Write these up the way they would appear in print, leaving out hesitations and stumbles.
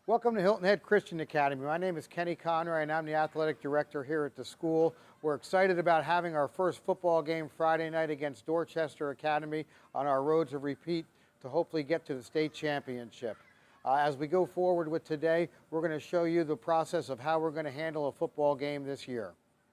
Welcome to Hilton Head Christian Academy. My name is Kenny Conroy and I'm the athletic director here at the school. We're excited about having our first football game Friday night against Dorchester Academy on our road to repeat to hopefully get to the state championship. As we go forward with today, we're going to show you the process of how we're going to handle a football game this year.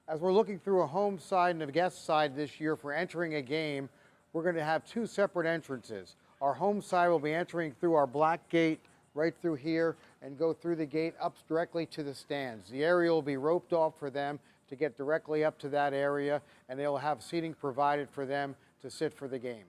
As we're looking through a home side and a guest side this year for entering a game, we're going to have two separate entrances. Our home side will be entering through our black gate right through here and go through the gate up directly to the stands. The area will be roped off for them to get directly up to that area, and they'll have seating provided for them to sit for the game.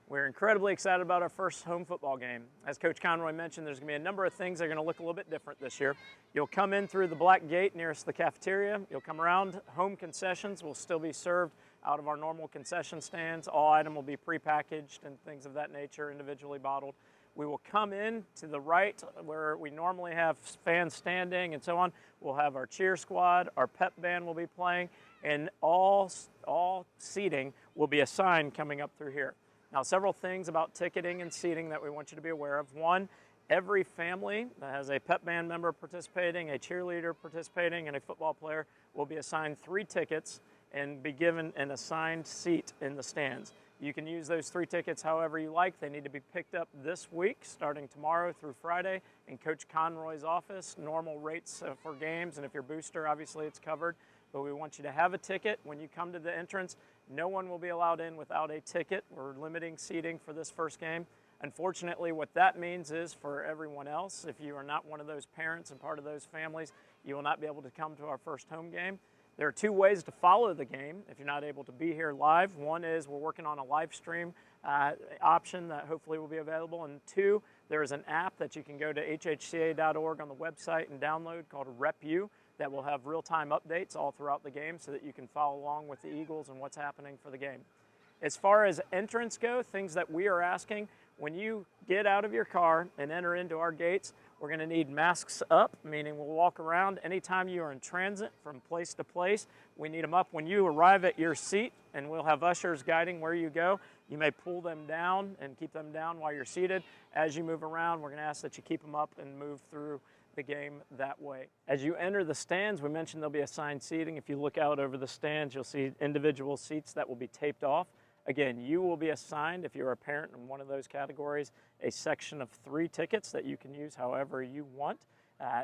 We're incredibly excited about our first home football game. As Coach Conroy mentioned, there's going to be a number of things that are going to look a little bit different this year. You'll come in through the black gate nearest the cafeteria. You'll come around. Home concessions will still be served out of our normal concession stands. All items will be prepackaged and things of that nature, individually bottled. We will come in to the right where we normally have fans standing and so on. We'll have our cheer squad, our pep band will be playing, and all seating will be assigned coming up through here. Now, several things about ticketing and seating that we want you to be aware of. One, every family that has a pep band member participating, a cheerleader participating, and a football player will be assigned 3 tickets and be given an assigned seat in the stands. You can use those 3 tickets however you like. They need to be picked up this week, starting tomorrow through Friday, in Coach Conroy's office. Normal rates for games, and if you're booster, obviously it's covered. But we want you to have a ticket when you come to the entrance. No one will be allowed in without a ticket. We're limiting seating for this first game. Unfortunately, what that means is for everyone else, if you are not one of those parents and part of those families, you will not be able to come to our first home game. There are 2 ways to follow the game if you're not able to be here live. One is we're working on a live stream option that hopefully will be available. And 2, there is an app that you can go to hhca.org on the website and download called RepU that will have real-time updates all throughout the game so that you can follow along with the Eagles and what's happening for the game. As far as entrance go, things that we are asking, when you get out of your car and enter into our gates, we're going to need masks up, meaning we'll walk around. Anytime you are in transit from place to place, we need them up when you arrive at your seat, and we'll have ushers guiding where you go. You may pull them down and keep them down while you're seated. As you move around, we're going to ask that you keep them up and move through the game that way. As you enter the stands, we mentioned there'll be assigned seating. If you look out over the stands, you'll see individual seats that will be taped off. Again, you will be assigned, if you're a parent in one of those categories, a section of 3 tickets that you can use however you want.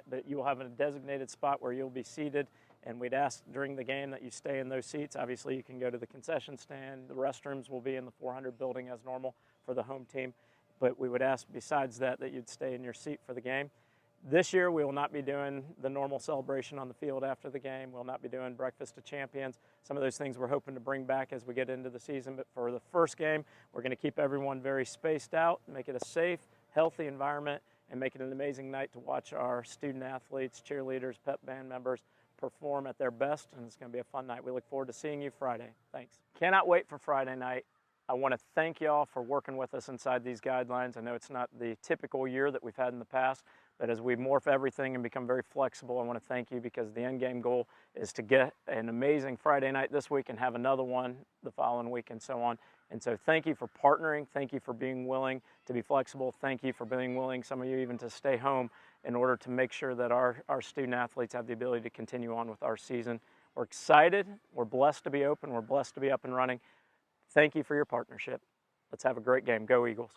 But you will have a designated spot where you'll be seated, and we'd ask during the game that you stay in those seats. Obviously, you can go to the concession stand. The restrooms will be in the 400 building as normal for the home team. But we would ask, besides that, that you'd stay in your seat for the game. This year, we will not be doing the normal celebration on the field after the game. We'll not be doing breakfast of champions. Some of those things we're hoping to bring back as we get into the season. But for the first game, we're going to keep everyone very spaced out, make it a safe, healthy environment, and make it an amazing night to watch our student athletes, cheerleaders, pep band members perform at their best. And it's going to be a fun night. We look forward to seeing you Friday. Thanks. Cannot wait for Friday night. I want to thank y'all for working with us inside these guidelines. I know it's not the typical year that we've had in the past, but as we morph everything and become very flexible, I want to thank you because the end game goal is to get an amazing Friday night this week and have another one the following week and so on. And so thank you for partnering. Thank you for being willing to be flexible. Thank you for being willing, some of you even to stay home in order to make sure that our student athletes have the ability to continue on with our season. We're excited. We're blessed to be open. We're blessed to be up and running. Thank you for your partnership. Let's have a great game. Go Eagles.